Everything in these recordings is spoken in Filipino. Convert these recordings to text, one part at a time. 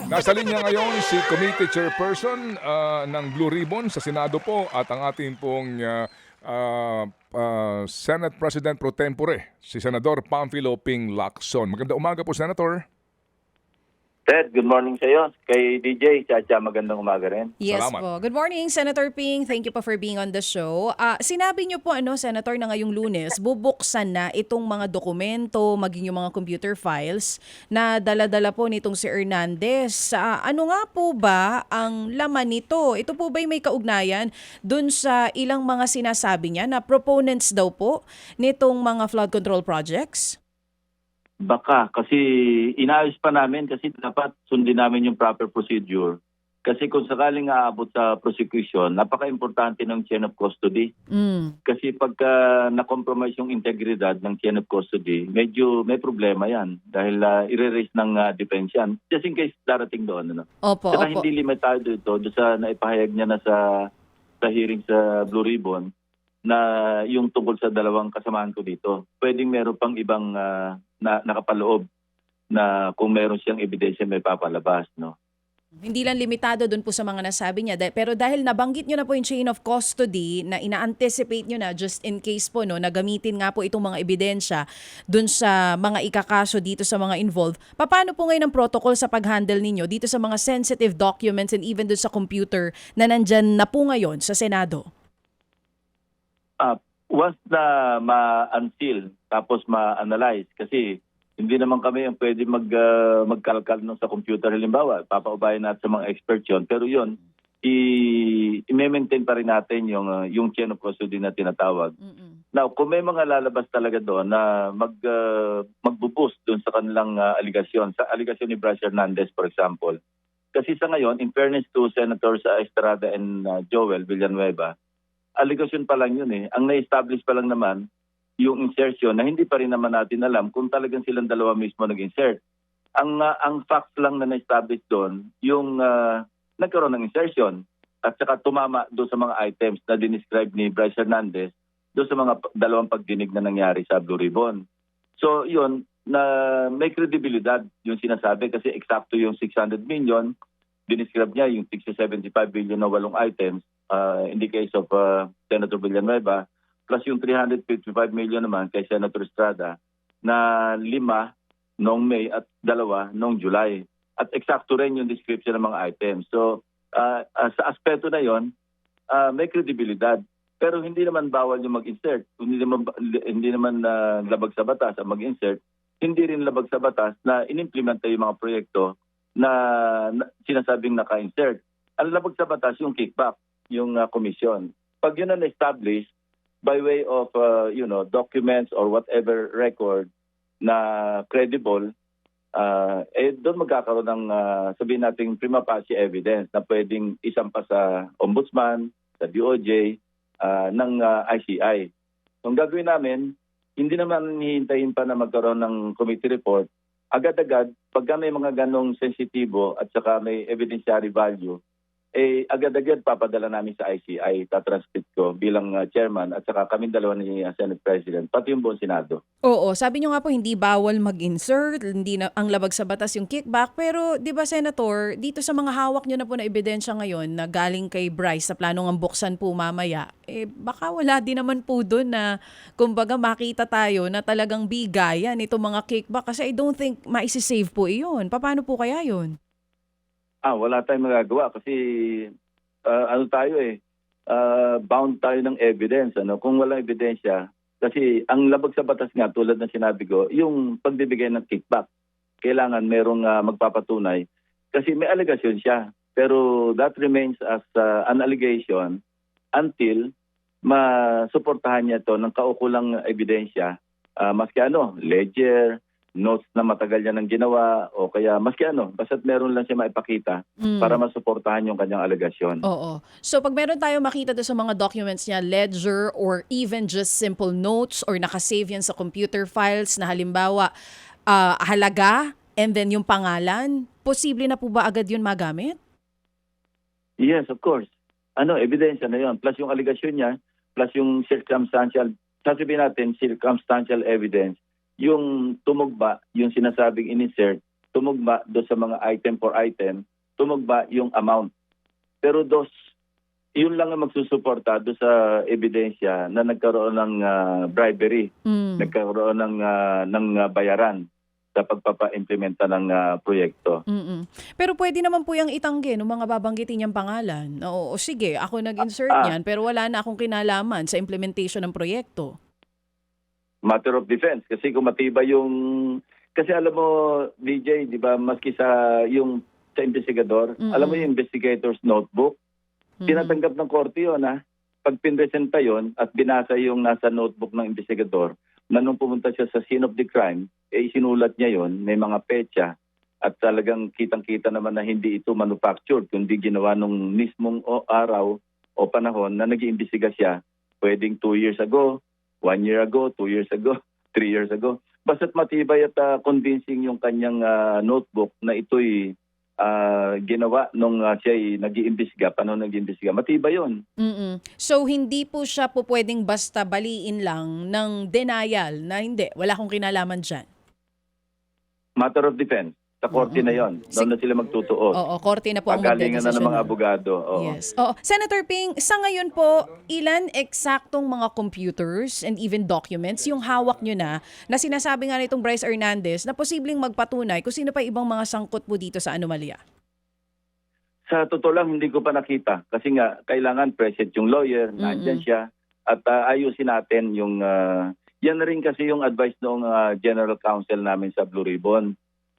Nasa linya ngayon si Committee Chairperson ng Blue Ribbon sa Senado po at ang ating pong Senate President Pro Tempore, si Senador Pamphilo Ping Lacson. Magandang umaga po, Senator. Ted, good morning sa iyo. Kay DJ, Chacha, magandang umaga rin. Yes Salamat. po. Good morning, Senator Ping. Thank you po for being on the show. Sinabi niyo po, Senator, na ngayong Lunes, bubuksan na itong mga dokumento, maging yung mga computer files na dala-dala po nitong si Hernandez. Ano nga po ba ang laman nito? Ito po ba'y may kaugnayan dun sa ilang mga sinasabi niya na proponents daw po nitong mga flood control projects? Baka, kasi inaayos pa namin kasi dapat sundin namin yung proper procedure. Kasi kung sakaling aabot sa prosecution, napaka-importante ng chain of custody. Kasi pagka na-compromise yung integridad ng chain of custody, medyo may problema yan dahil i-raise ng defense yan. Just in case darating doon. Ano? Opo, Saka opo. hindi limitado ito doon sa naipahayag niya na sa hearing sa Blue Ribbon na yung tungkol sa dalawang kasamahan ko dito. Pwedeng meron pang ibang na nakapaloob na kung meron siyang ebidensya may papalabas, no? Hindi lang limitado dun po sa mga nasabi niya. Pero dahil nabanggit nyo na po yung chain of custody na ina-anticipate nyo na just in case po na gamitin nga po itong mga ebidensya dun sa mga ikakaso dito sa mga involved, paano po ngayon ang protocol sa pag-handle ninyo dito sa mga sensitive documents and even dun sa computer na nandyan na po ngayon sa Senado? Once na ma-unseal tapos ma-analyze kasi hindi naman kami ang pwede magkalkal nung sa computer halimbawa. Papaubayan natin sa mga expert yun. Pero yun, i-maintain pa rin natin yung chain of custody na tinatawag. Now, kung may mga lalabas talaga doon na magbuboost doon sa kanilang aligasyon, sa aligasyon ni Bryce Hernandez for example. Kasi sa ngayon, in fairness to Senators Estrada and Joel Villanueva, aligasyon pa lang yun eh. Ang na-establish pa lang naman yung insertion na hindi pa rin naman natin alam kung talagang silang dalawa mismo nag-insert. Ang facts lang na na-establish doon, yung nagkaroon ng insertion at saka tumama doon sa mga items na dinescribe ni Bryce Hernandez doon sa mga dalawang pagdinig na nangyari sa Blue Ribbon. So yun, na may kredibilidad yung sinasabi kasi eksakto yung 600 million, dinescribe niya yung 675 billion na 8 items. In the case of Senator Villanueva, plus yung 355 million naman kay Senator Estrada na 5 noong May at 2 noong July. At eksakto rin yung description ng mga items. So sa aspeto na yon, may kredibilidad. Pero hindi naman bawal yung mag-insert. Hindi naman labag sa batas ang mag-insert. Hindi rin labag sa batas na inimplementa yung mga proyekto na sinasabing naka-insert. Ang labag sa batas yung kickback, yung commission. Pag yun na-establish by way of documents or whatever record na credible, doon magkakaroon ng sabihin natin prima facie evidence na pwedeng isampa sa ombudsman, sa DOJ, ng ICI. So, ang gagawin namin, hindi naman hihintayin pa na magkaroon ng committee report. Agad-agad, pagka may mga ganong sensitibo at saka may evidentiary value, agad-agad papadala namin sa ICI, tatranscript ko bilang chairman at saka kami dalawa ni Senate President, pati yung buong Senado. Oo, sabi niyo nga po hindi bawal mag-insert, hindi na ang labag sa batas yung kickback, pero 'di ba Senator, dito sa mga hawak niyo na po na ebidensya ngayon na galing kay Bryce sa planong ang buksan po mamaya, baka wala din naman po doon na kumbaga makita tayo na talagang bigayan itong mga kickback kasi I don't think maisi-save po iyon. Paano po kaya yun? Wala tayong magagawa kasi bound tayo ng evidence. Kung walang ebidensya, kasi ang labag sa batas nga tulad ng sinabi ko, yung pagbibigay ng kickback, kailangan merong magpapatunay kasi may allegation siya. Pero that remains as an allegation until masuportahan niya to ng kaukulang ebidensya, maski ledger, notes na matagal niya ng ginawa o kaya maski basta't meron lang siya maipakita para masuportahan yung kanyang alegasyon. Oo. So pag meron tayo makita doon sa mga documents niya, ledger or even just simple notes or nakasave yan sa computer files na halimbawa halaga and then yung pangalan, posible na po ba agad yun magamit? Yes, of course. Ebidensya na yun. Plus yung alegasyon niya, plus yung sasabihin natin, circumstantial evidence, yung tumugba, yung sinasabing in-insert, tumugma do sa mga item for item, tumugma yung amount. Pero yun lang ang magsusuporta do sa ebidensya na nagkaroon ng bribery, nagkaroon ng bayaran sa pagpapa-implementa ng proyekto. Pero pwede naman po yung itanggi ng mga babanggitin niyang pangalan. O sige, ako nag-insert niyan pero wala na akong kinalaman sa implementation ng proyekto. Matter of defense. Kasi kung matibay yung... Kasi alam mo, DJ, di ba, maski sa investigador, alam mo yung investigator's notebook, tinatanggap ng korte yun, ha? Pag pinresenta yun at binasa yung nasa notebook ng investigador, na nung pumunta siya sa scene of the crime, isinulat niya yon, may mga petsa, at talagang kitang-kita naman na hindi ito manufactured, kundi ginawa nung mismong araw o panahon na nag-iimbestiga siya, pwedeng 2 years ago, 1 year ago, 2 years ago, 3 years ago. Basta't matibay at convincing yung kanyang notebook na ito'y ginawa nung siya'y nag-iimbestiga, paano nag-iimbestiga. Matibay yun. So hindi po siya po pwedeng basta baliin lang ng denial na hindi, wala akong kinalaman dyan. Matter of defense. Sa korte na yon. Doon na sila magtutuos. Oo, korte na po ang pagalingan na ng magdedesisyon. mga abogado. Oo. Yes. Senator Ping, sa ngayon po, ilan eksaktong mga computers and even documents yung hawak nyo na sinasabi nga nitong Bryce Hernandez na posibleng magpatunay kung sino pa ibang mga sangkot po dito sa anomalya? Sa totoo lang, hindi ko pa nakita. Kasi nga, kailangan present yung lawyer, nandyan siya. At ayusin natin yung... yan na rin kasi yung advice ng General Counsel namin sa Blue Ribbon.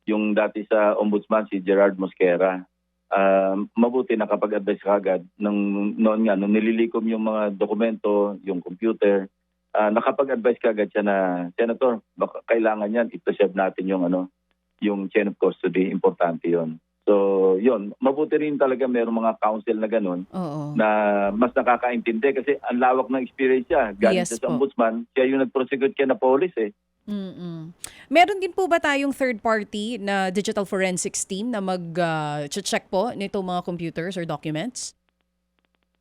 Yung dati sa Ombudsman, si Gerard Mosquera. Mabuti nakapag-advise kagad. Noon nga, nung nililikom yung mga dokumento, yung computer, nakapag-advise kagad siya na, Senator, baka kailangan yan, i-preserve natin yung chain of custody. Importante yon. So, yun. Mabuti rin talaga mayroong mga counsel na ganun na mas nakakaintindi kasi ang lawak ng experience siya. Galing Yes, sa Ombudsman, siya yung nag-prosecute kaya na police eh. Meron din po ba tayong third party na digital forensics team na mag-check po nito mga computers or documents?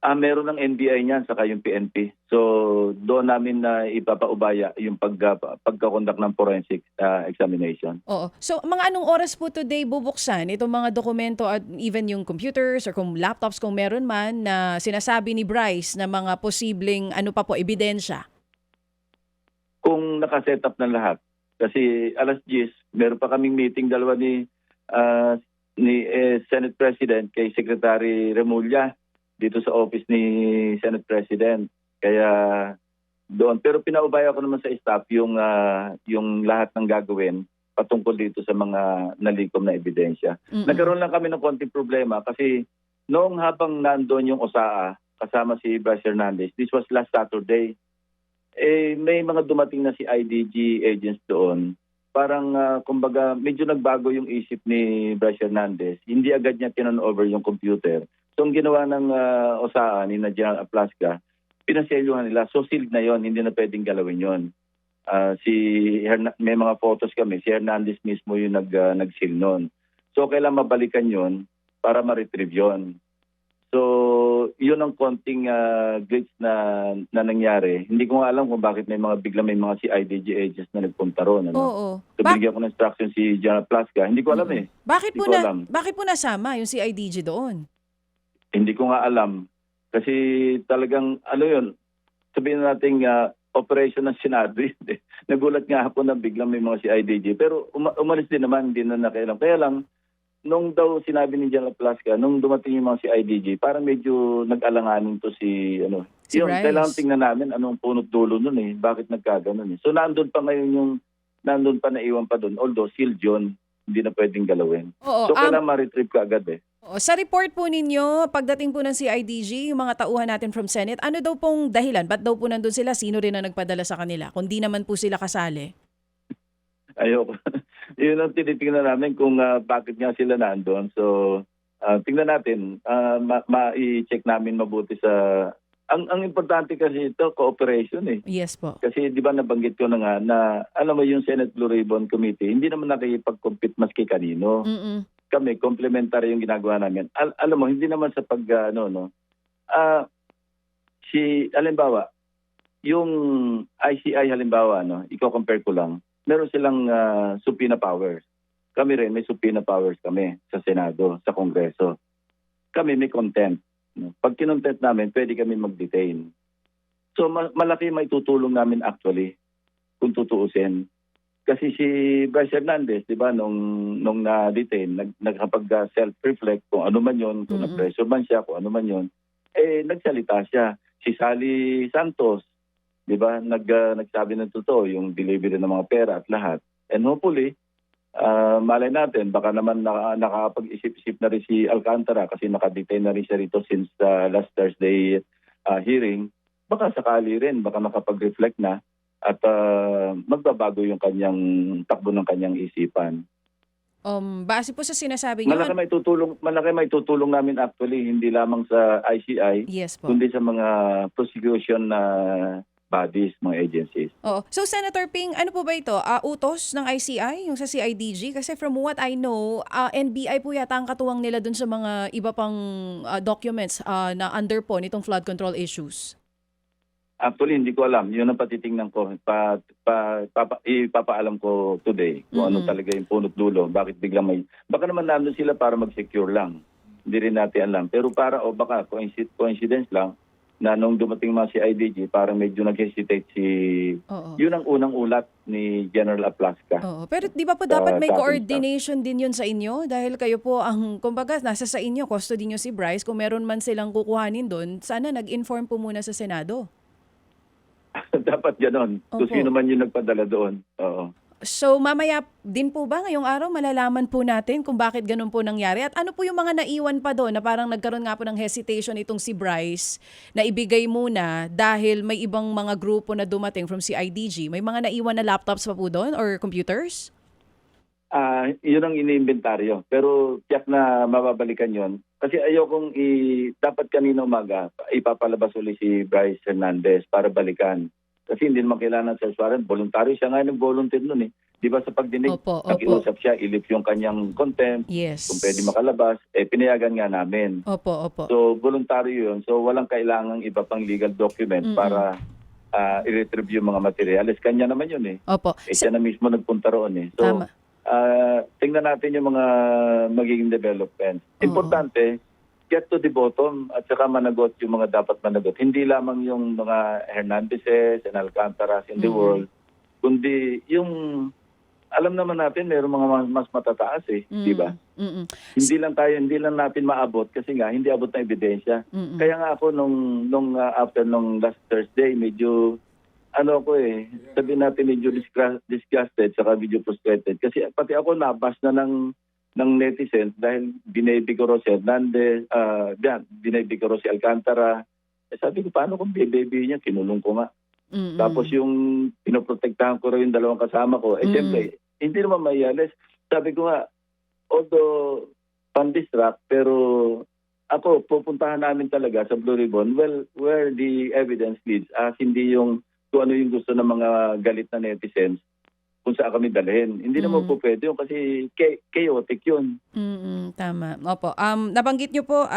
Meron ng NBI niyan saka yung PNP. So doon namin na ipapaubaya yung pagkakondak ng forensic examination. Oo. So mga anong oras po today bubuksan itong mga dokumento at even yung computers or kung laptops kung meron man na sinasabi ni Bryce na mga posibleng ebidensya? Kung nakaset up ng lahat. Kasi alas 10, meron pa kaming meeting dalawa ni Senate President kay Secretary Remulla dito sa office ni Senate President. Kaya doon. Pero pinaubaya ko naman sa staff yung lahat ng gagawin patungkol dito sa mga nalikom na ebidensya. Nagkaroon lang kami ng konting problema kasi noong habang nandoon yung OSAA kasama si Bryce Hernandez, this was last Saturday, may mga dumating na si IDG agents doon. Parang, kumbaga, medyo nagbago yung isip ni Bryce Hernandez. Hindi agad niya tinan-over yung computer. So, ang ginawa ng OSAA ni General Aplasca, pinaselyuhan nila. So, sealed na yon, hindi na pwedeng galawin yon. May mga photos kami. Si Hernandez mismo yung nag-seal nun. So, kailangan mabalikan yon para ma-retrieve yon. So, yun ang konting glitch na nangyari. Hindi ko nga alam kung bakit may mga si IDG agents na nagpunta ron. Oo. So, binigyan ko ng instruction si General Plasca. Hindi ko alam eh. Bakit po nasama yung si IDG doon? Hindi ko nga alam. Kasi talagang, sabihin natin operation ng Senado. Nagulat nga ako na biglang may mga si IDG. Pero umalis din naman, hindi na nakailam. Kaya lang, nung daw sinabi ni General Plasca, nung dumating yung mga si IDG, parang medyo nag-alanganin to si Bryce. Kailangan tingnan namin anong punot dulo nun eh. Bakit nagkaganon eh. So nandun pa ngayon nandun pa naiwan pa doon. Although sealed yun, hindi na pwedeng galawin. Oo, so kailangan ma-retrieve ka agad eh. Sa report po ninyo, pagdating po ng CIDG, yung mga tauhan natin from Senate, ano daw pong dahilan? Ba't daw po nandun sila? Sino rin ang nagpadala sa kanila? Kung di naman po sila kasali? Ayoko. Yun ang tinitingnan namin kung bakit nga sila nandun. So, tingnan natin. Ma-i-check namin mabuti sa... Ang importante kasi ito, cooperation eh. Yes po. Kasi di ba nabanggit ko na nga na alam mo yung Senate Blue Ribbon Committee, hindi naman nakikipag-compete maski kanino. Kami, complementary yung ginagawa namin. Alam mo, hindi naman sa halimbawa, yung ICI halimbawa, i-compare ko lang, meron silang subpoena powers. kami rin may subpoena powers kami sa Senado, sa Kongreso. Kami may contempt. Pag kinontempt namin, pwede kami mag-detain. So malaki may tutulong namin actually kung tutuusin. Kasi si Bryce Hernandez, 'di ba, nung na-detain, nagkapag self-reflect kung ano man 'yon, kung na-pressure man siya, kung ano man 'yon, nagsalita siya. Si Sally Santos, 'di ba, nagsabi ng totoo yung delivery ng mga pera at lahat. And hopefully, malay natin, baka naman nakapag-isip-isip na rin si Alcantara kasi naka-detain na rin siya rito since last Thursday hearing. Baka sakali rin, baka makapag-reflect na at magbabago yung kanyang takbo ng kanyang isipan. Base po sa sinasabi niyo. Malaki may tutulong namin actually, hindi lamang sa ICI, Yes po. kundi sa mga prosecution bodies, mga agencies. Oo. So Senator Ping, ano po ba ito? Utos ng ICI, yung sa CIDG? Kasi from what I know, NBI po yata ang katuwang nila dun sa mga iba pang documents na under po nitong flood control issues. Actually, hindi ko alam. Yun ang patitingnan ko. Ipapaalam ko today kung ano talaga yung punot dulo. Bakit biglang may... Baka naman nandun sila para mag-secure lang. Hindi rin natin alam. Pero baka coincidence lang na nung dumating mga si IDG, parang medyo nag-hesitate si... Oo. Yun ang unang ulat ni General Aplasca. Oo. Pero di ba po dapat may dating coordination din yun sa inyo? Dahil kayo po ang, kumbaga, nasa sa inyo, custody nyo si Bryce. Kung meron man silang kukuhanin doon, sana nag-inform po muna sa Senado. Dapat ganon. Kung Opo. sino man yung nagpadala doon. Oo. So mamaya din po ba ngayong araw malalaman po natin kung bakit ganun po nangyari? At ano po yung mga naiwan pa doon na parang nagkaroon nga po ng hesitation itong si Bryce na ibigay muna dahil may ibang mga grupo na dumating from CIDG? May mga naiwan na laptops pa po doon or computers? Yun ang iniimbentaryo. Pero tiyak na mababalikan yon. Kasi ayokong dapat kanina umaga ipapalabas ulit si Bryce Hernandez para balikan. Kasi hindi naman kailangan ng search warrant. Voluntaryo siya nga nag-volunteer nun eh. Di ba sa pagdinig, Opo. nag-iusap siya, ilip yung kanyang contempt, Yes. kung pwede makalabas, pinayagan nga namin. Opo. So voluntaryo yun. So walang kailangang iba pang legal document para i-retrieve yung mga materials. Kanya naman yun eh. Opo. Siya na mismo nagpunta roon eh. So, Tama. tingnan natin yung mga magiging developments. Importante, get to the bottom at saka managot yung mga dapat managot. Hindi lamang yung mga Hernandezes and Alcantaras in the world, kundi yung, alam naman natin, mayroong mga mas matataas eh, di ba? Hindi lang natin maabot kasi nga, hindi abot na ebidensya. Kaya nga ako after nung last Thursday, medyo sabihin natin medyo disgusted saka medyo frustrated kasi pati ako nabas na ng netizens dahil binibigoro si Hernandez, binibigoro si Alcantara. Sabi ko, paano kung baby niya, kinulong ko nga. Tapos yung pinoprotektahan ko rin yung dalawang kasama ko, siyempre, hindi naman maialis. Sabi ko nga, although pan-distract, pero ako, pupuntahan namin talaga sa Blue Ribbon, where the evidence leads, hindi yung kung ano yung gusto ng mga galit na netizens kung saan kami dalhin. Hindi naman po pwede yun kasi chaotic yun. Tama. Opo. Nabanggit nyo po,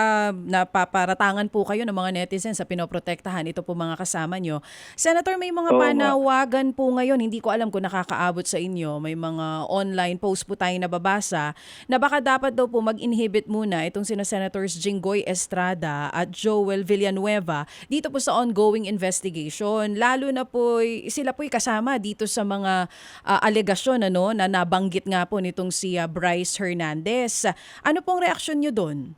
napaparatangan po kayo ng mga netizens sa pinoprotektahan. Ito po mga kasama nyo. Senator, may mga panawagan po ngayon. Hindi ko alam kung nakakaabot sa inyo. May mga online post po tayo nababasa na baka dapat daw po mag-inhibit muna itong sina Senators Jinggoy Estrada at Joel Villanueva dito po sa ongoing investigation. Lalo na po, sila po'y kasama dito sa mga alegasyon na nabanggit nga po nitong si Bryce Hernandez. Ano pong reaksyon nyo doon?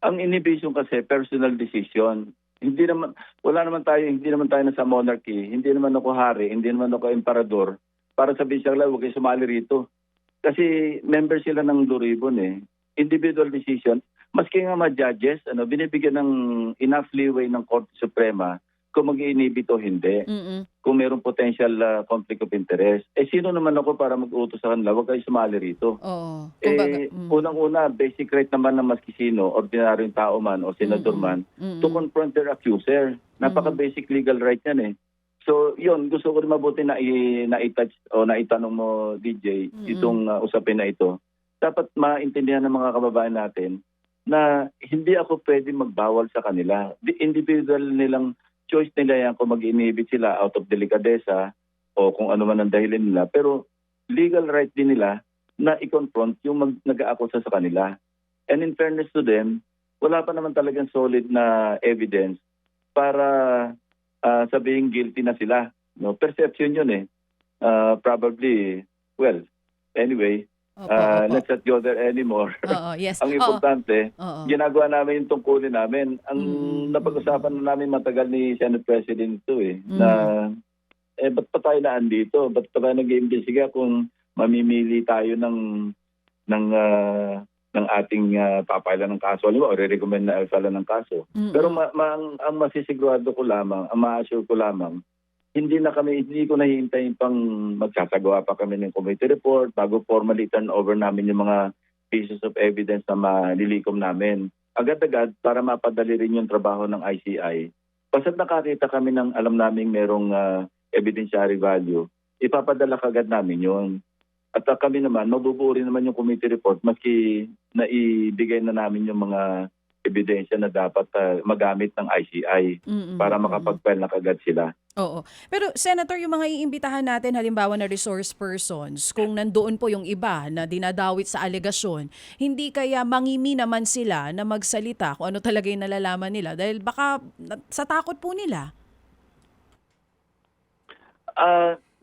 Ang inhibition kasi personal decision. Hindi naman tayo nasa monarchy, hindi naman ako hari, hindi naman ako emperador para sabihin siya lang huwag kayo sumali rito. Kasi member sila ng Blue Ribbon eh. Individual decision. Maski nga mga judges, binibigyan ng enough leeway ng Korte Suprema kung mag-inhibit o hindi. Kung mayroong potential conflict of interest. Sino naman ako para mag-utos sa kanila? Huwag kayo sumali rito. Oo. Unang-una, basic right naman ng maski sino, ordinaryong tao man o senador man, to confront their accuser. Napaka-basic legal right yan eh. So, yun, gusto ko rin mabuti na i-touch o na itanong mo, DJ, itong usapin na ito. Dapat maintindihan ng mga kababayan natin na hindi ako pwede magbawal sa kanila. The individual nilang choice nila yan kung mag-inhibit sila out of delicadeza o kung ano man ang dahilan nila. Pero legal right din nila na i-confront yung nag-aakusa sa kanila. And in fairness to them, wala pa naman talagang solid na evidence para sabihin guilty na sila. No? Perception yun eh. Probably, well, anyway, Opo, opo. let's not go there anymore. Oo, yes. Ang importante, Oo. ginagawa namin yung tungkulin namin. Ang napag-usapan na namin matagal ni Senate President ito na ba't pa tayo naandito? Ba't pa tayo nag-iimbestiga kung mamimili tayo ng ating papailan ng kaso, o re-recommend na file ng kaso. Pero ang masisigurado ko lamang, ang ma-assure ko lamang, hindi ko nahihintayin pang magsasagawa pa kami ng committee report bago formally turn over namin yung mga pieces of evidence na malilikom namin. Agad-agad para mapadali rin yung trabaho ng ICI. Basta't nakakita kami ng alam naming merong evidentiary value, ipapadala kagad namin yun. At kami naman, mabubuo rin naman yung committee report maski naibigay na namin yung mga ebidensya na dapat magamit ng ICI para makapag-file na kagad sila. Oo. Pero Senator, yung mga iimbitahan natin halimbawa na resource persons, kung nandoon po yung iba na dinadawit sa alegasyon, hindi kaya mangimi naman sila na magsalita kung ano talaga yung nalalaman nila dahil baka sa takot po nila?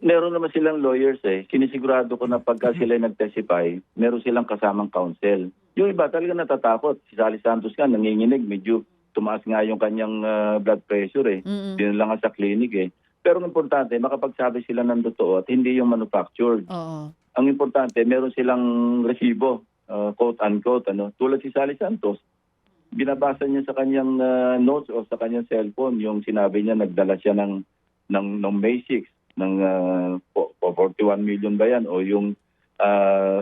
Meron naman silang lawyers Sinisigurado ko na pagka sila nag-testify, meron silang kasamang counsel. Yung iba talaga natatakot. Si Sally Santos nga nanginginig, medyo tumaas nga yung kanyang blood pressure Dinala nga sa clinic Pero ang importante, makapagsabi sila ng totoo at hindi yung manufactured. Oo. Ang importante, meron silang resibo, quote-unquote. Tulad si Sally Santos, binabasa niya sa kanyang notes o sa kanyang cellphone yung sinabi niya nagdala siya ng May 6 ng 41 million ba yan o yung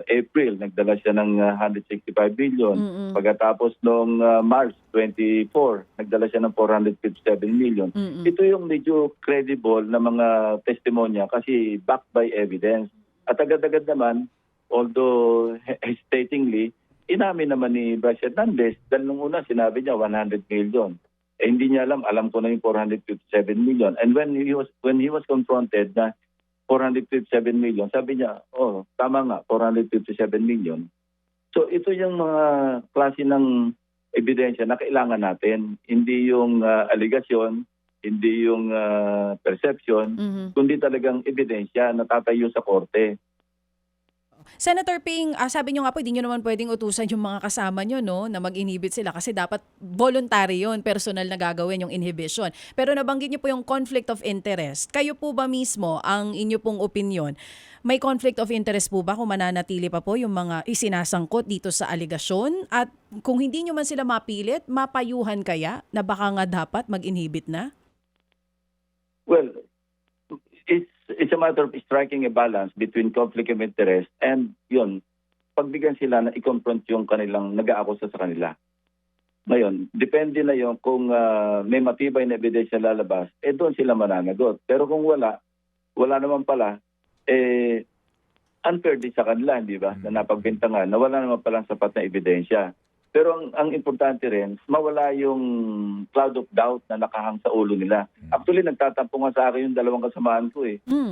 April nagdala siya ng 165 million. Pagkatapos noong March 24 nagdala siya ng 457 million. Ito yung medyo credible na mga testimonya kasi backed by evidence. At agad-agad naman, although hesitatingly, inamin naman ni Bryce Hernandez dahil nung una sinabi niya 100 million. Hindi niya alam ko na yung 457 million. And when he was confronted na 457 million, sabi niya, tama nga, 457 million. So ito yung mga klase ng ebidensya na kailangan natin. Hindi yung allegation, hindi yung perception, kundi talagang ebidensya na tatayo sa korte. Senator Ping, sabi nyo nga po, hindi nyo naman pwedeng utusan yung mga kasama nyo na mag-inhibit sila kasi dapat voluntary yun, personal na gagawin yung inhibition. Pero nabanggit nyo po yung conflict of interest. Kayo po ba mismo, ang inyo pong opinion, may conflict of interest po ba kung mananatili pa po yung mga isinasangkot dito sa aligasyon? At kung hindi nyo man sila mapilit, mapayuhan kaya na baka nga dapat mag-inhibit na? Well, it's a matter of striking a balance between conflict of interest and yun, pagbigyan sila na i-confront yung kanilang nag-aakusa sa kanila. Ngayon, depende na yun kung may matibay na ebidensya lalabas, doon sila mananagot. Pero kung wala naman pala, unfair din sa kanila, di ba? Na napagbintangan, na wala naman palang sapat na ebidensya. Pero ang importante rin, mawala yung cloud of doubt na nakahang sa ulo nila. Actually, nagtatampo nga sa akin yung dalawang kasamaan ko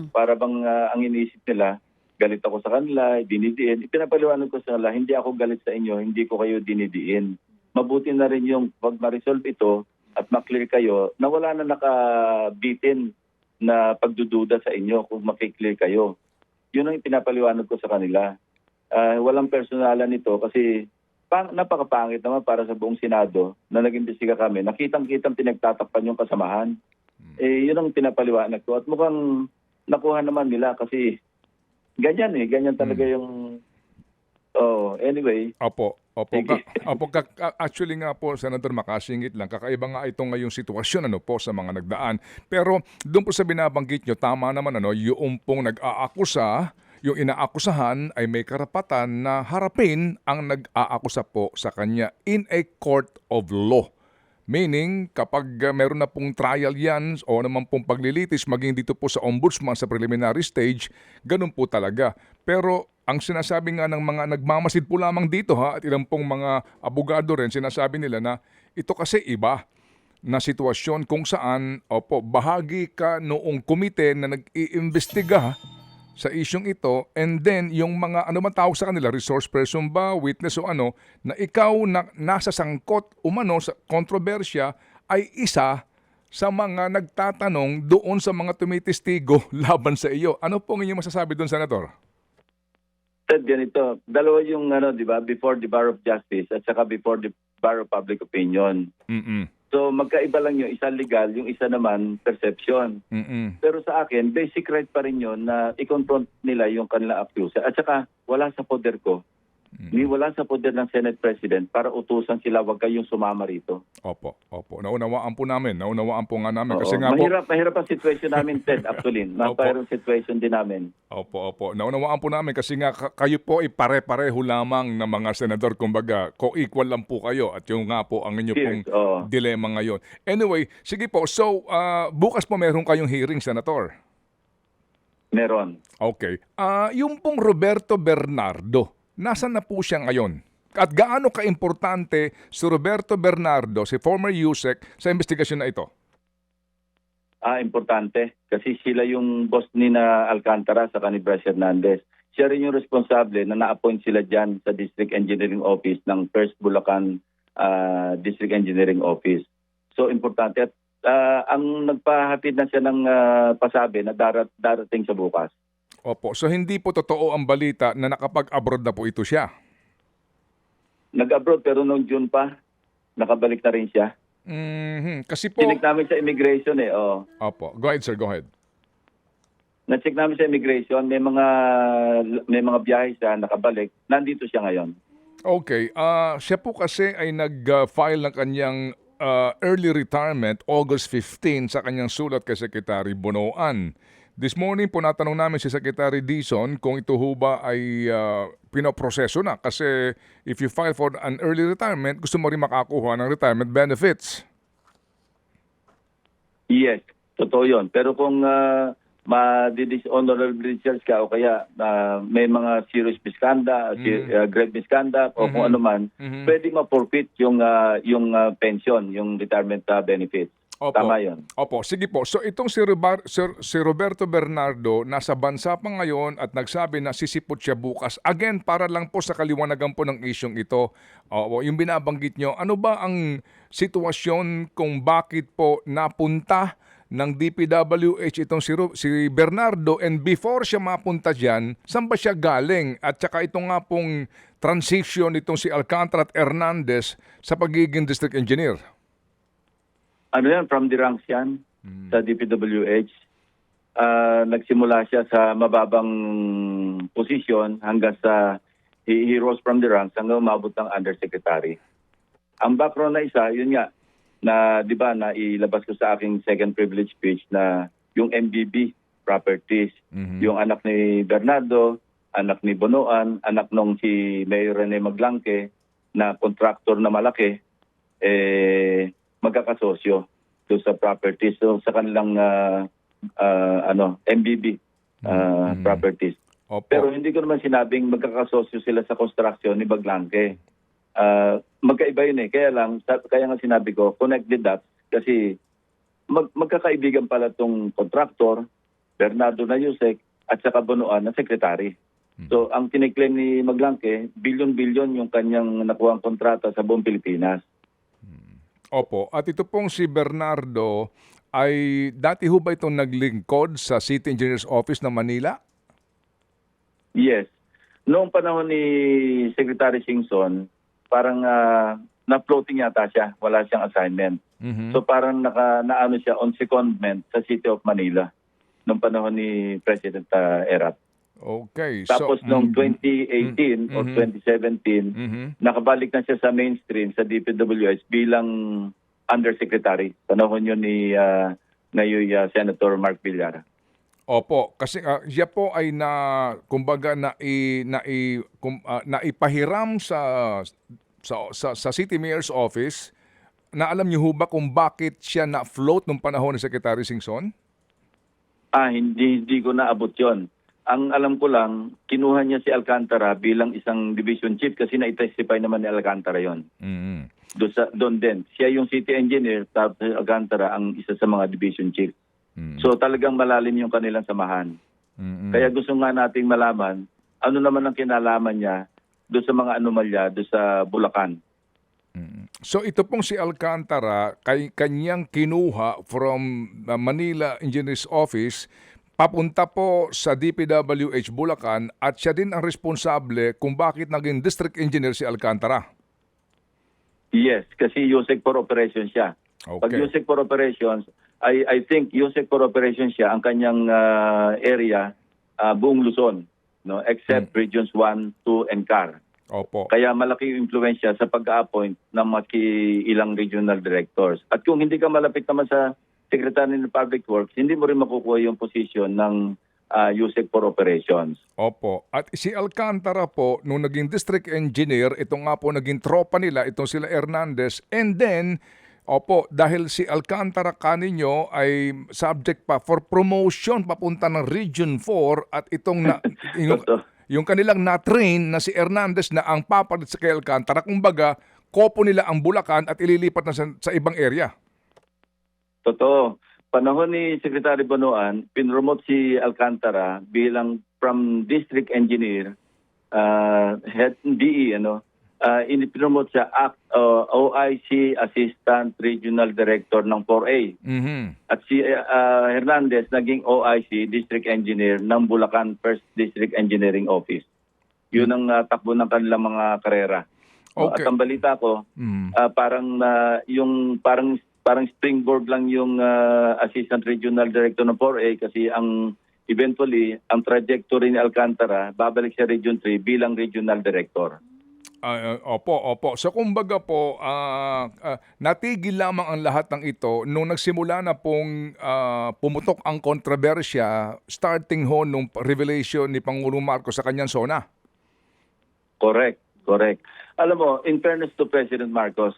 Para bang ang iniisip nila, galit ako sa kanila, dinidiin. Ipinapaliwanag ko sa kanila, hindi ako galit sa inyo, hindi ko kayo dinidiin. Mabuti na rin yung pag ma-resolve ito at ma-clear kayo na wala na nakabitin na pagdududa sa inyo kung makiklear kayo. Yun ang pinapaliwanag ko sa kanila. Walang personalan nito kasi napakapangit naman para sa buong Senado na nag-imbestiga kami. Nakitang-kitang pinagtatakpan yung kasamahan. Yun ang pinapaliwanag ko. At mukhang nakuha naman nila kasi ganyan ganyan talaga yung... anyway. Opo. Sige. Actually nga po, Senator, makasingit lang. Kakaiba nga itong ngayong sitwasyon sa mga nagdaan. Pero doon po sa binabanggit nyo, tama naman yung pong nag-aakusa, yung inaakusahan ay may karapatan na harapin ang nag-aakusa po sa kanya in a court of law. Meaning, kapag meron na pong trial yan o naman pong paglilitis, maging dito po sa ombudsman sa preliminary stage, ganun po talaga. Pero ang sinasabi nga ng mga nagmamasid po lamang dito at ilang pong mga abogado rin, sinasabi nila na ito kasi iba na sitwasyon kung saan, bahagi ka noong komite na nag-iimbestiga sa isyong ito, and then yung mga ano man tawag sa kanila, resource person ba, witness o ano, na ikaw na nasa sangkot umano sa kontrobersya ay isa sa mga nagtatanong doon sa mga tumitestigo laban sa iyo. Ano po ang inyong masasabi doon, Senator? Ted, ganito, dalawa yung di ba, before the bar of justice at saka before the bar of public opinion. Mm-mm. So magkaiba lang yung isa legal, yung isa naman perception. Mm-mm. Pero sa akin, basic right pa rin yun na i-confront nila yung kanilang accuser. At saka wala sa poder ko, ni wala sa poder ng Senate President para utusan sila, wag kayong sumama rito. Opo. Naunawaan po namin. Naunawaan po nga namin. Oo. Kasi nga po, Mahirap ang situation namin, Ted, actually. Mahirap situation din namin. Opo. Naunawaan po namin kasi nga kayo po ay pare-pareho lamang na mga senador. Kumbaga, co-equal lang po kayo at yung nga po ang inyo pong Cheers. Oo. dilema ngayon. Anyway, sige po. So, bukas po meron kayong hearing, Senator. Meron. Okay. Yung pong Roberto Bernardo, nasaan na po siya ngayon? At gaano ka-importante si Roberto Bernardo, si former USEC, sa investigasyon na ito? Importante. Kasi sila yung boss ni na Alcantara sa ni Bryce Hernandez. Siya rin yung responsable na na-appoint sila dyan sa District Engineering Office ng First Bulacan District Engineering Office. So, importante. At ang nagpahatid na siya ng pasabi na darating sa bukas. Opo. So, hindi po totoo ang balita na nakapag-abroad na po ito siya? Nag-abroad pero noong June pa, nakabalik na rin siya. Kasi po... Tinik namin sa immigration Opo. Go ahead, sir. Go ahead. Na-check namin sa immigration, may mga biyahe siya, nakabalik. Nandito siya ngayon. Okay. Siya po kasi ay nag-file ng kanyang early retirement August 15 sa kanyang sulat kay Secretary Bonoan. This morning po natanong namin si Secretary Dizon kung ito ho ba ay pinoproseso na kasi if you file for an early retirement, gusto mo rin makakuha ng retirement benefits. Yes, totoo yun. Pero kung ma-dishonorable discharge ka o kaya may mga serious misconduct, grave misconduct o kung ano man, pwede ma-forfeit yung pension, yung retirement benefits. Opo. Tama yun. Opo, sige po. So itong si Roberto Bernardo nasa bansa pa ngayon at nagsabi na sisipot siya bukas. Again, para lang po sa kaliwanagan po ng isyong ito, yung binabanggit nyo, ano ba ang sitwasyon kung bakit po napunta ng DPWH itong si Bernardo, and before siya mapunta dyan, saan ba siya galing? At saka ito nga pong transition itong si Alcantara at Hernandez sa pagiging district engineer. Ano yan, from the ranks yan sa DPWH. Nagsimula siya sa mababang posisyon hanggang sa he rose from the ranks hanggang umabot ng undersecretary. Ang background na isa, yun nga, na di ba na ilabas ko sa aking second privilege speech na yung MBB properties, yung anak ni Bernardo, anak ni Bonoan, anak nung si Mayor Rene Maglangke na contractor na malaki, magkakasosyo doon sa properties, so sa kanilang MBB properties. Opo. Pero hindi ko naman sinabing magkakasosyo sila sa construction ni Maglangke. Magkaiba yun kaya nga sinabi ko, connect the dots kasi magkakaibigan pala tong contractor, Bernardo na Yusek, at saka Bonoan na secretary. So ang kiniklaim ni Maglangke, bilyon-bilyon yung kanyang nakuhang kontrata sa buong Pilipinas. Opo. At ito pong si Bernardo ay dati ho ba itong naglingkod sa City Engineer's Office ng Manila? Yes. Noong panahon ni Secretary Singson, parang na-floating yata siya. Wala siyang assignment. So parang naano siya on secondment sa City of Manila noong panahon ni President Erap. Okay. Tapos noong 2018 or 2017, nakabalik na siya sa mainstream sa DPWH bilang undersecretary. Panahon yun ni Senator Mark Villar. Opo, kasi siya po ay kumbaga naipahiram sa City Mayor's Office. Na alam niyo ho ba kung bakit siya na-float nung panahon ni Secretary Singson? Hindi ko naabot yon. Ang alam ko lang, kinuha niya si Alcantara bilang isang division chief kasi na-testify naman ni Alcantara yon. Doon din. Siya yung city engineer, tapos Alcantara ang isa sa mga division chief. So talagang malalim yung kanilang samahan. Mm-mm. Kaya gusto nga nating malaman ano naman ang kinalaman niya doon sa mga anomalya doon sa Bulacan. So ito pong si Alcantara, kanyang kinuha from Manila Engineers Office, papunta po sa DPWH Bulacan at siya din ang responsable kung bakit naging district engineer si Alcantara. Yes, kasi USEC for operations siya. Pag Okay. USEC for operations, I think USEC for operations siya ang kanyang area, buong Luzon, no, except regions 1, 2, and CAR. Opo. Kaya malaki yung impluensya sa pag-a-appoint ng ilang regional directors. At kung hindi ka malapit naman sa Secretary ng Public Works, hindi mo rin makukuha yung position ng USEC for operations. Opo. At si Alcantara po, nung naging district engineer, ito nga po naging tropa nila, itong sila Hernandez. And then, opo, dahil si Alcantara kaninyo ay subject pa for promotion papunta ng Region 4 at itong yung kanilang na-train na si Hernandez na ang papalit sa kay Alcantara, kumbaga, kopo nila ang Bulacan at ililipat na sa ibang area. Totoo. Panahon ni Secretary Bonoan, pinromote si Alcantara bilang from district engineer, head DE, inipromote siya OIC Assistant Regional Director ng 4A. Mhm. At si Hernandez naging OIC District Engineer ng Bulacan First District Engineering Office. Yun ang takbo ng kanilang mga karera. Okay. At ang balita ko, parang springboard lang yung Assistant Regional Director ng 4A kasi eventually ang trajectory ni Alcantara babalik sa Region 3 bilang Regional Director. Opo. So kumbaga po, natigil lamang ang lahat ng ito nung nagsimula na pong pumutok ang kontrobersya starting ho nung revelation ni Pangulong Marcos sa kanyang SONA. Correct. Alam mo, in fairness to President Marcos,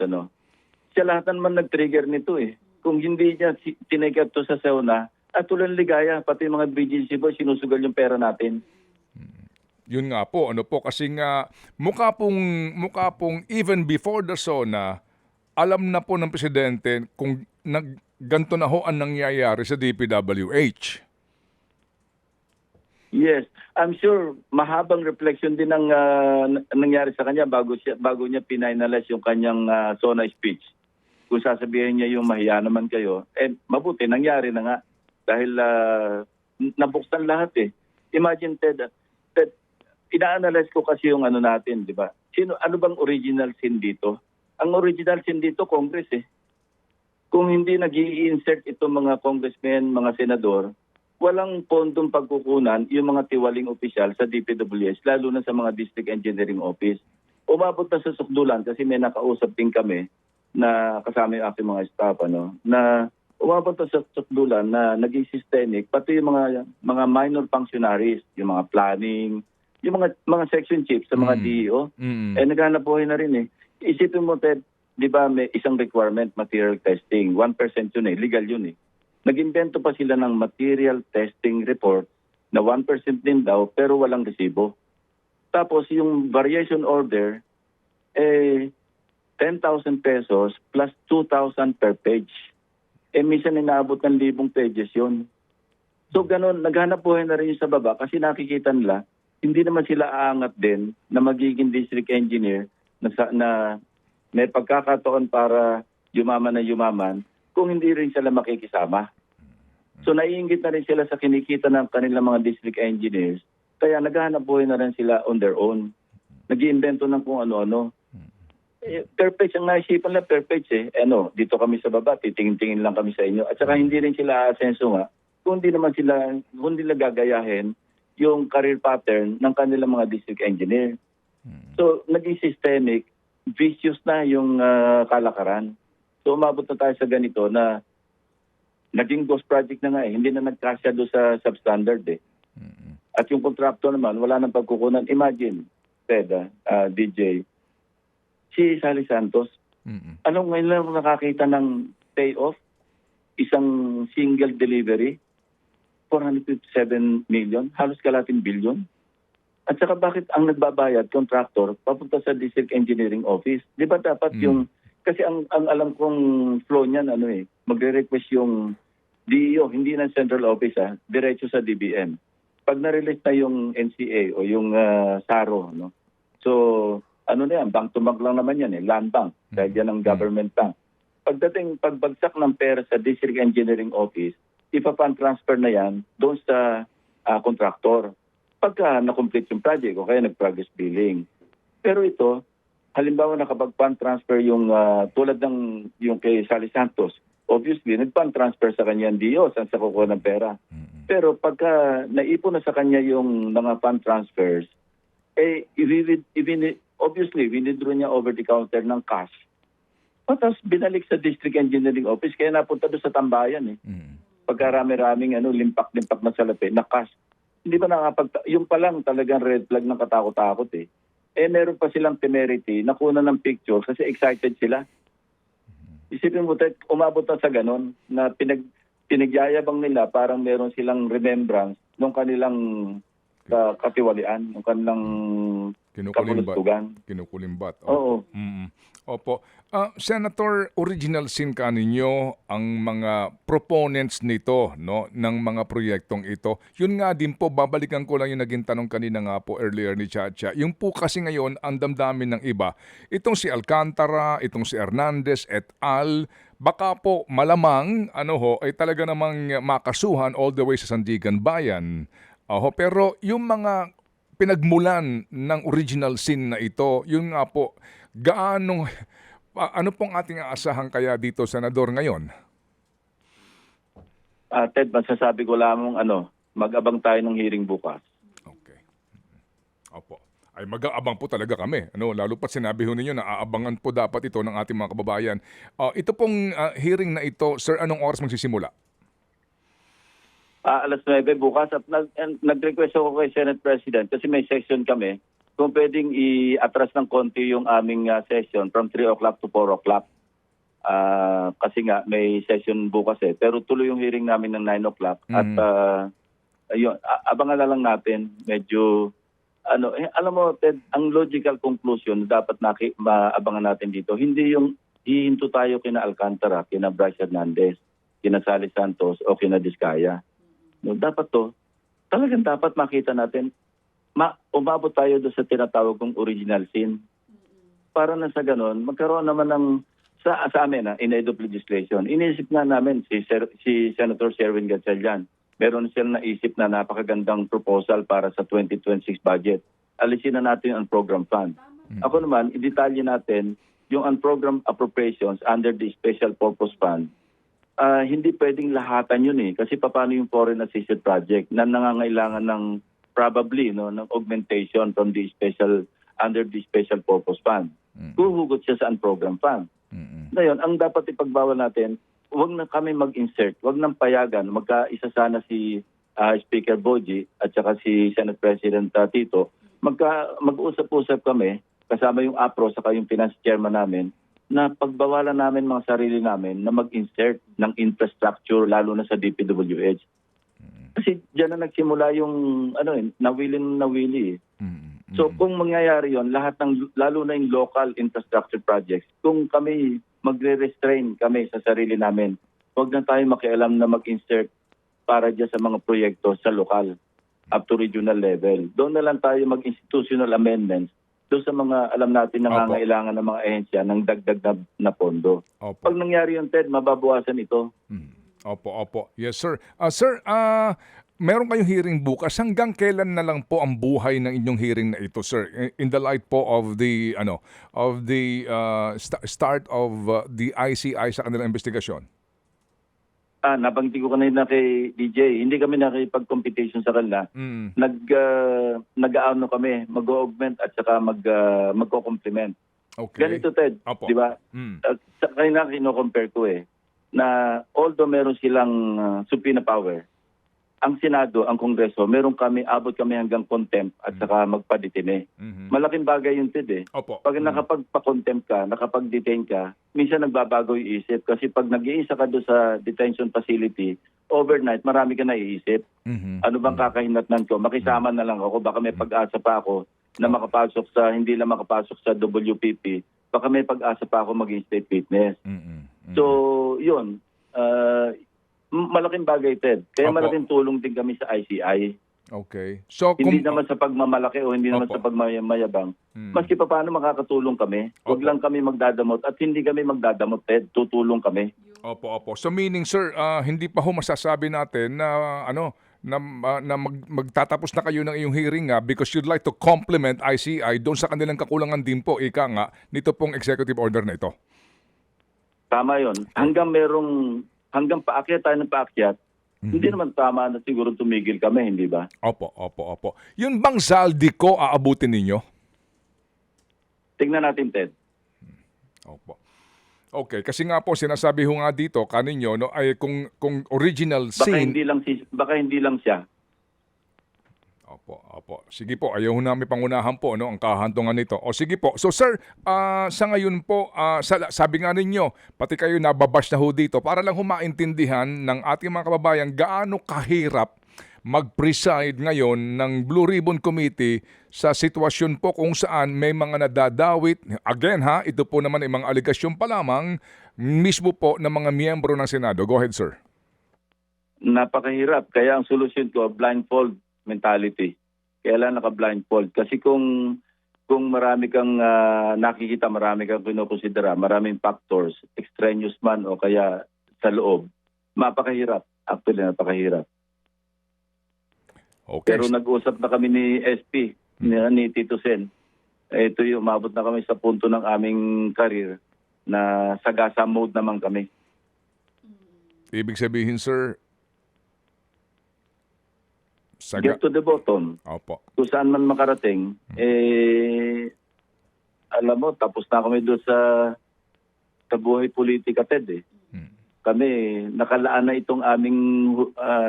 siya lahat naman nag-trigger nito eh. Kung hindi niya tinake up to sa SONA, at tulang ligaya, pati mga BGC boys, sinusugal yung pera natin. Yun nga po, kasi nga mukha pong even before the SONA, alam na po ng presidente kung ganito na ho ang nangyayari sa DPWH. Yes, I'm sure mahabang reflection din ang nangyari sa kanya bago niya pinalize yung kanyang SONA speech. Kung sasabihin niya yung mahiya naman kayo, mabuti nangyari na nga dahil nabuksan lahat eh. Imagine Ted, ina-analyze ko kasi yung natin, di ba? Ano bang original sin dito? Ang original sin dito, Congress eh. Kung hindi nag-i-insert itong mga congressmen, mga senador, walang pondong pagkukunan yung mga tiwaling opisyal sa DPWH, lalo na sa mga district engineering office. Umabot na sa sukdulan kasi may nakausap din kami na kasama yung aking mga staff, na umabot na sa sukdulan na naging systemic, pati yung mga minor functionaries, yung mga planning, yung mga section chiefs sa mga DEO, naghanap buhay na rin eh. Isipin mo, Ted, di ba may isang requirement, material testing. 1% yun eh, legal yun eh. Nag-invento pa sila ng material testing report na 1% din daw pero walang resibo. Tapos yung variation order, 10,000 pesos plus 2,000 per page. Minsan inaabot ng 1,000 pages yun. So ganun, naghanap buhay na rin yung sa baba kasi nakikita nila, hindi naman sila aangat din na magiging district engineer na may pagkakataon para yumaman kung hindi rin sila makikisama. So naiinggit na rin sila sa kinikita ng kanilang mga district engineers kaya naghahanap buhay na rin sila on their own. Nag-iimbento ng kung ano-ano. Perfect ang naisipan lang, perfect eh. Dito kami sa baba, titingin-tingin lang kami sa inyo. At saka hindi rin sila aasenso nga kung hindi nila gagayahin yung career pattern ng kanilang mga district engineer. So, naging systemic, vicious na yung kalakaran. So, umabot na tayo sa ganito na naging ghost project na nga eh. Hindi na nagkasya doon sa substandard eh. At yung kontrakto naman, wala nang pagkukunan. Imagine, Ted, DJ, si Sally Santos, ngayon lang nakakita ng payoff, isang single delivery, 457 million, halos kalating billion. At saka bakit ang nagbabayad, contractor, papunta sa district engineering office? Di ba dapat kasi ang alam kong flow niyan, magre-request yung DEO, hindi ng central office diretso sa DBM. pag na-release na yung NCA o yung SARO, no? So, ano na yan, bank to bank lang naman yan, land bank, dahil yan ang government bank. Pagbagsak ng pera sa District Engineering Office, ipa-fund transfer na yan doon sa contractor. Pagka na-complete yung project o kaya nag-progress billing. Pero ito, halimbawa nakapag-fund transfer yung tulad ng yung kay Sally Santos, obviously, nag-fund transfer sa kanya ang DO, saan sa kukuha ng pera. Pero pagka naipon na sa kanya yung mga fund transfers, obviously, winidraw niya over the counter ng cash. Tapos binalik sa District Engineering Office, kaya napunta doon sa tambayan. Pagka rami-raming limpak-limpak na salapi, na cash. Hindi ba yung pa lang talagang red flag ng katakot-takot meron pa silang temerity, nakuna ng picture kasi excited sila. Isipin mo, umabot na sa ganon na pinagyayabang nila parang meron silang remembrance ng kanilang katiwalian, ng kanilang kapulustugan. Kinukulimbat. Oo. Opo. Senator, original sin ka ninyo ang mga proponents nito, no, ng mga proyektong ito. Yun nga din po, babalikan ko lang yung naging tanong kanina nga po earlier ni Chacha. Yung po kasi ngayon, ang damdamin ng iba, itong si Alcantara, itong si Hernandez et al., baka po malamang ay talaga namang makasuhan all the way sa Sandigan Bayan. Pero yung mga pinagmulan ng original sin na ito, yun nga po, ano pong ating aasahan kaya dito, Senador, ngayon? Ted, masasabi ko lamang mag-abang tayo ng hearing bukas. Okay. Opo. Ay mag-aabang po talaga kami. Lalo pa sinabi ho ninyo na aabangan po dapat ito ng ating mga kababayan. Ito pong hearing na ito, sir, anong oras magsisimula? Alas 9 bukas at nag-request ako kay Senate President kasi may session kami. Kung pwedeng i-atras ng konti yung aming session from 3 o'clock to 4 o'clock. Kasi nga may session bukas Pero tuloy yung hearing namin ng 9 o'clock. At ayun, abangan na lang natin. Medyo, alam mo, Ted, ang logical conclusion na dapat maabangan natin dito, hindi yung hihinto tayo kina Alcantara, kina Bryce Hernandez, kina Sally Santos o kina Diskaya. Dapat talagang dapat makita natin, umabot tayo doon sa tinatawag kong original sin. Para na sa ganon, magkaroon naman ng, sa amin, in aid of legislation. Inisip nga namin si Senator Sherwin Gatchalian. Meron silang naisip na napakagandang proposal para sa 2026 budget. Alisin na natin ang program fund. Ako naman, i-detalye natin yung unprogrammed appropriations under the Special Purpose Fund. Hindi pwedeng lahatan yun Kasi paano yung foreign assisted project na nangangailangan ng probably ng augmentation from the under the Special Purpose Fund. Huhugot siya sa unprogrammed fund. Ngayon, ang dapat ipagbawal natin, huwag na kami mag-insert, huwag nang payagan, magkaisa sana si Speaker Boji at saka si Senate President Tito, mag-usap-usap kami, kasama yung APRO saka yung Finance Chairman namin, na pagbawalan namin mga sarili namin na mag-insert ng infrastructure lalo na sa DPWH. Kasi diyan na nagsimula yung nawili. So kung mangyayari yon, lahat lalo na yung local infrastructure projects, kung kami magre-restrain kami sa sarili namin, huwag na tayo makialam na mag-insert para diyan sa mga proyekto sa lokal up to regional level. Doon na lang tayo mag-institutional amendments doon sa mga alam natin na nangangailangan ng mga ahensya ng dagdag na pondo. Pag nangyari yun, Ted, mababawasan ito. Opo. Yes, sir. Sir, meron kayong hearing bukas. Hanggang kailan na lang po ang buhay ng inyong hearing na ito, sir? In the light po of the start of the ICI sa kanilang investigasyon. Nabanggit ko kanina kay DJ, hindi kami nakipag-competition sa kanila. Nag-aano kami, mag-augment at saka magko-complement. Okay. Ganito, Ted, di ba? Sa kanina kino-compare ko na although meron silang subpoena power, ang Senado, ang Kongreso, abot kami hanggang contempt at saka magpadetine. Malaking bagay yun, Ted Pag nakapagpa-contempt ka, nakapag-detain ka, minsan nagbabago yung isip. Kasi pag nag-iisa ka doon sa detention facility, overnight, marami ka naiisip. Ano bang kakahinatnan ko? Makisama na lang ako. Baka may pag-asa pa ako na hindi lang makapasok sa WPP. Baka may pag-asa pa ako maging state witness. So, yun. Malaking bagay, Ted. Kaya malaking tulong din kami sa ICI. Okay. So, Hindi naman sa pagmamalaki o hindi naman Opo. sa pagmayabang. Maski pa paano makakatulong kami. Huwag Opo. lang kami magdadamot at hindi kami magdadamot, Ted. Tutulong kami. Opo. So meaning sir, hindi pa ho masasabi natin na magtatapos na kayo ng iyong hearing because you'd like to compliment ICI doon sa kanilang kakulangan din po, ika nga, nito pong executive order na ito. Tama yon. Hanggang paakyat tayo ng paakyat, hindi naman tama na siguro tumigil kami, hindi ba? Opo. Yun bang saldi ko aabutin ninyo? Tingnan natin, Ted. Opo. Okay, kasi nga po sinasabi ho nga dito kaninyo no ay kung original Baka scene. hindi lang siya. Opo. Sige po, ayaw ho namin pangunahan po no ang kahantungan nito. O sige po. So sir, sa ngayon po sabi nga ninyo, pati kayo nababash na ho dito para lang humaintindihan ng ating mga kababayan gaano kahirap mag-preside ngayon ng Blue Ribbon Committee sa sitwasyon po kung saan may mga nadadawit. Again ito po naman ay mga aligasyon pa lamang mismo po ng mga miyembro ng Senado. Go ahead, sir. Napakahirap. Kaya ang solusyon ko, blindfold mentality. Kaya lang naka-blindfold. Kasi kung marami kang nakikita, marami kang kinukonsidera, maraming factors, extraneous man o kaya sa loob, mapakahirap. Actually, napakahirap. Okay. Pero nag-usap na kami ni SP, ni Tito Sen. Ito yung umabot na kami sa punto ng aming career na sagasa mode naman kami. Ibig sabihin, sir, Get to the bottom. Opo. Kung saan man makarating, alam mo, tapos na kami doon sa buhay politika, Ted. Kami, nakalaan na itong aming,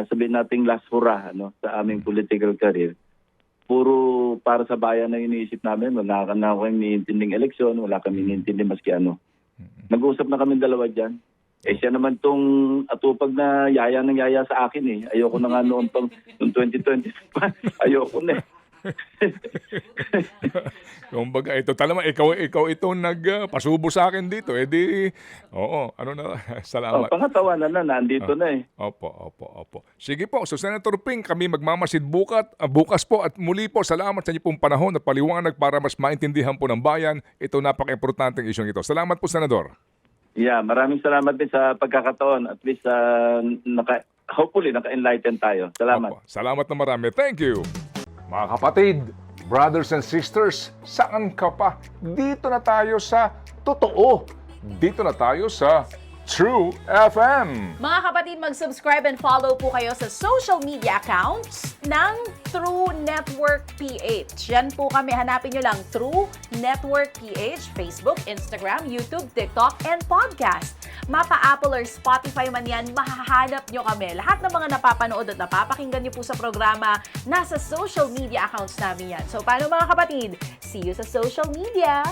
sabihin nating last hurrah sa aming political career. Puro para sa bayan na iniisip namin. Wala ka na kami iniintinding eleksyon, wala kami iniintinding maski ano. Nag-uusap na kami dalawa dyan. Siya naman tong atupag na yaya ng yaya sa akin. Ayoko na nga noong 2020 pa. Ayoko na. Kumbaga, ito talaga, ikaw itong nagpasubo sa akin dito. Salamat. Pangatawanan na, nandito na . Opo. Sige po, so Senator Ping, kami magmamasid bukas po at muli po, salamat sa inyo pong panahon na paliwanag para mas maintindihan po ng bayan ito napaka-importanteng isyong ito. Salamat po, Senador. Yeah, maraming salamat din sa pagkakataon. At least, hopefully, naka-enlighten tayo. Salamat. Opo, salamat na marami. Thank you. Mga kapatid, brothers and sisters, saan ka pa? Dito na tayo sa totoo. Dito na tayo sa True FM. Mga kapatid, mag-subscribe and follow po kayo sa social media accounts ng True Network PH. Yan po kami. Hanapin nyo lang True Network PH, Facebook, Instagram, YouTube, TikTok, and podcast. Mapa Apple or Spotify man yan, mahahanap nyo kami. Lahat ng mga napapanood at napapakinggan nyo po sa programa, nasa social media accounts namin yan. So, paano mga kapatid? See you sa social media!